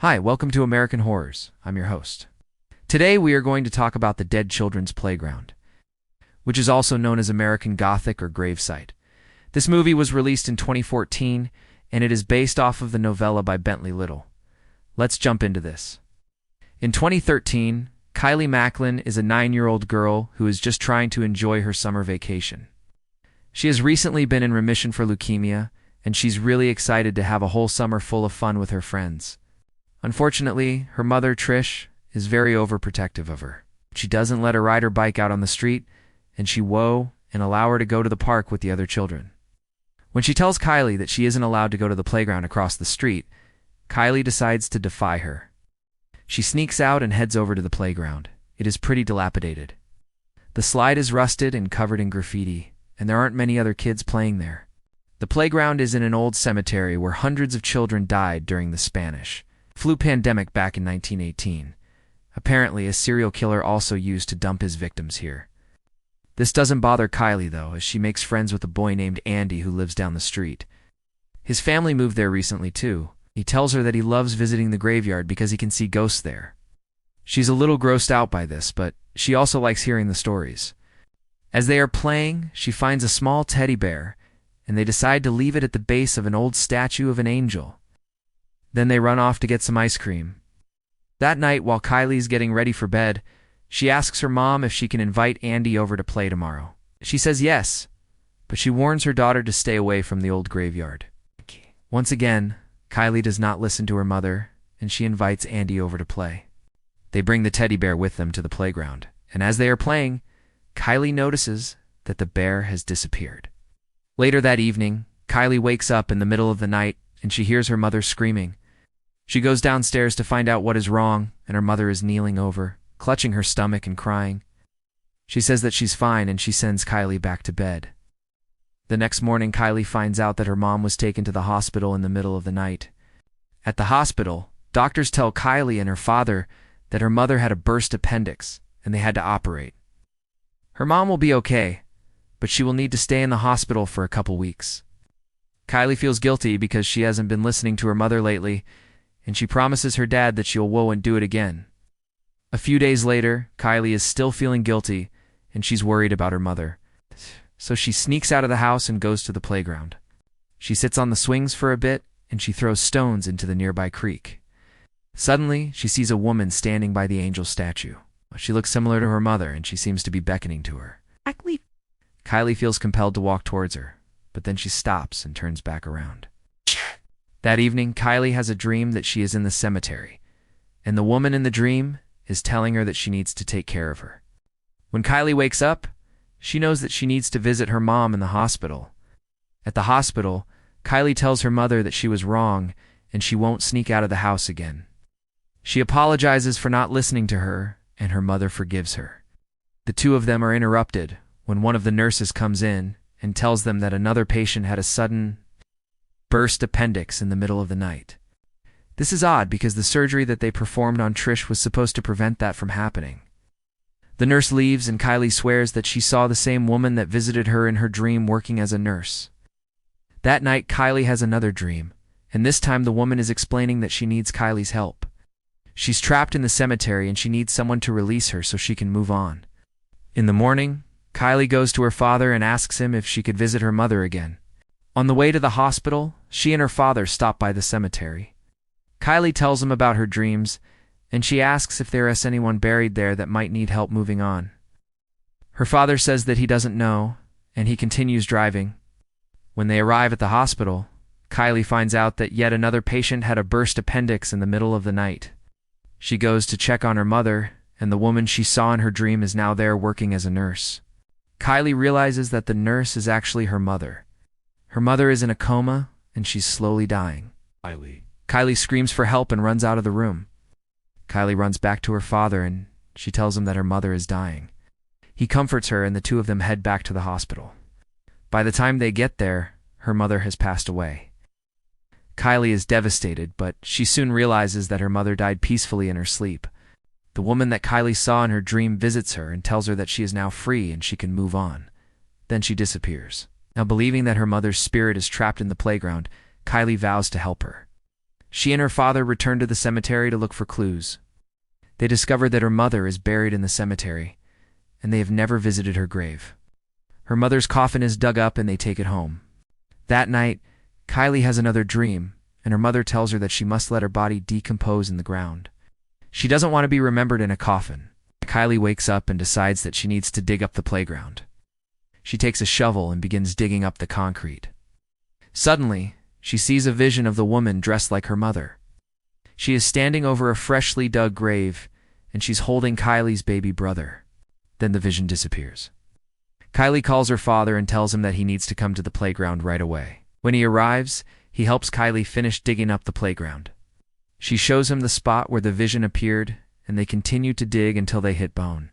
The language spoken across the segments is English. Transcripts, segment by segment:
Hi, welcome to American Horrors. I'm your host. Today we are going to talk about the Dead Children's Playground, which is also known as American Gothic or Gravesite. This movie was released in 2014, and it is based off of the novella by Bentley Little. Let's jump into this. In 2013, Kylie Macklin is a 9-year-old girl who is just trying to enjoy her summer vacation. She has recently been in remission for leukemia, and she's really excited to have a whole summer full of fun with her friends. Unfortunately, her mother, Trish, is very overprotective of her. She doesn't let her ride her bike out on the street, and she whoa and allow her to go to the park with the other children. When she tells Kylie that she isn't allowed to go to the playground across the street, Kylie decides to defy her. She sneaks out and heads over to the playground. It is pretty dilapidated. The slide is rusted and covered in graffiti, and there aren't many other kids playing there. The playground is in an old cemetery where hundreds of children died during the Spanish flu pandemic back in 1918. Apparently, a serial killer also used to dump his victims here. This doesn't bother Kylie, though, as she makes friends with a boy named Andy who lives down the street. His family moved there recently, too. He tells her that he loves visiting the graveyard because he can see ghosts there. She's a little grossed out by this, but she also likes hearing the stories. As they are playing, she finds a small teddy bear, and they decide to leave it at the base of an old statue of an angel. Then they run off to get some ice cream. That night, while Kylie's getting ready for bed, she asks her mom if she can invite Andy over to play tomorrow. She says yes, but she warns her daughter to stay away from the old graveyard. Once again, Kylie does not listen to her mother, and she invites Andy over to play. They bring the teddy bear with them to the playground, and as they are playing, Kylie notices that the bear has disappeared. Later that evening, Kylie wakes up in the middle of the night, and she hears her mother screaming. She goes downstairs to find out what is wrong, and her mother is kneeling over, clutching her stomach and crying. She says that she's fine, and she sends Kylie back to bed. The next morning, Kylie finds out that her mom was taken to the hospital in the middle of the night. At the hospital, doctors tell Kylie and her father that her mother had a burst appendix, and they had to operate. Her mom will be okay, but she will need to stay in the hospital for a couple weeks. Kylie feels guilty because she hasn't been listening to her mother lately, and she promises her dad that she'll whoa and do it again. A few days later, Kylie is still feeling guilty, and she's worried about her mother. So she sneaks out of the house and goes to the playground. She sits on the swings for a bit, and she throws stones into the nearby creek. Suddenly, she sees a woman standing by the angel statue. She looks similar to her mother, and she seems to be beckoning to her. Kylie feels compelled to walk towards her, but then she stops and turns back around. That evening, Kylie has a dream that she is in the cemetery, and the woman in the dream is telling her that she needs to take care of her. When Kylie wakes up, she knows that she needs to visit her mom in the hospital. At the hospital, Kylie tells her mother that she was wrong and she won't sneak out of the house again. She apologizes for not listening to her, and her mother forgives her. The two of them are interrupted when one of the nurses comes in and tells them that another patient had a sudden burst appendix in the middle of the night. This is odd because the surgery that they performed on Trish was supposed to prevent that from happening. The nurse leaves, and Kylie swears that she saw the same woman that visited her in her dream working as a nurse. That night, Kylie has another dream, and this time the woman is explaining that she needs Kylie's help. She's trapped in the cemetery and she needs someone to release her so she can move on. In the morning, Kylie goes to her father and asks him if she could visit her mother again. On the way to the hospital, she and her father stop by the cemetery. Kylie tells him about her dreams, and she asks if there is anyone buried there that might need help moving on. Her father says that he doesn't know, and he continues driving. When they arrive at the hospital, Kylie finds out that yet another patient had a burst appendix in the middle of the night. She goes to check on her mother, and the woman she saw in her dream is now there working as a nurse. Kylie realizes that the nurse is actually her mother. Her mother is in a coma, and she's slowly dying. Kylie screams for help and runs out of the room. Kylie runs back to her father, and she tells him that her mother is dying. He comforts her, and the two of them head back to the hospital. By the time they get there, her mother has passed away. Kylie is devastated, but she soon realizes that her mother died peacefully in her sleep. The woman that Kylie saw in her dream visits her and tells her that she is now free and she can move on. Then she disappears. Now, believing that her mother's spirit is trapped in the playground, Kylie vows to help her. She and her father return to the cemetery to look for clues. They discover that her mother is buried in the cemetery, and they have never visited her grave. Her mother's coffin is dug up and they take it home. That night, Kylie has another dream, and her mother tells her that she must let her body decompose in the ground. She doesn't want to be remembered in a coffin. Kylie wakes up and decides that she needs to dig up the playground. She takes a shovel and begins digging up the concrete. Suddenly, she sees a vision of the woman dressed like her mother. She is standing over a freshly dug grave, and she's holding Kylie's baby brother. Then the vision disappears. Kylie calls her father and tells him that he needs to come to the playground right away. When he arrives, he helps Kylie finish digging up the playground. She shows him the spot where the vision appeared, and they continue to dig until they hit bone.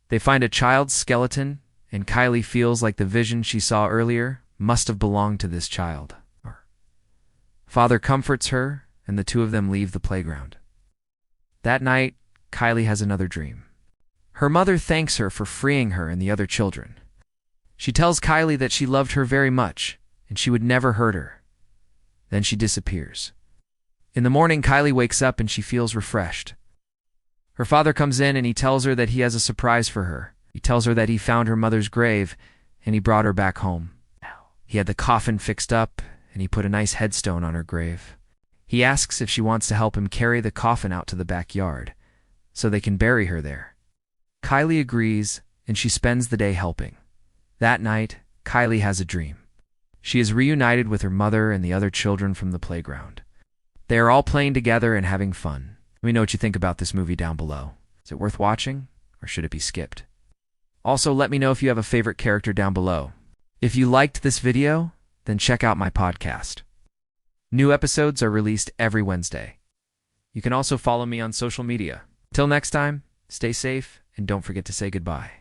They find a child's skeleton, and Kylie feels like the vision she saw earlier must have belonged to this child. Father comforts her, and the two of them leave the playground. That night, Kylie has another dream. Her mother thanks her for freeing her and the other children. She tells Kylie that she loved her very much, and she would never hurt her. Then she disappears. In the morning, Kylie wakes up and she feels refreshed. Her father comes in and he tells her that he has a surprise for her. He tells her that he found her mother's grave and he brought her back home. He had the coffin fixed up and he put a nice headstone on her grave. He asks if she wants to help him carry the coffin out to the backyard so they can bury her there. Kylie agrees and she spends the day helping. That night, Kylie has a dream. She is reunited with her mother and the other children from the playground. They are all playing together and having fun. Let me know what you think about this movie down below. Is it worth watching, or should it be skipped? Also, let me know if you have a favorite character down below. If you liked this video, then check out my podcast. New episodes are released every Wednesday. You can also follow me on social media. Till next time, stay safe and don't forget to say goodbye.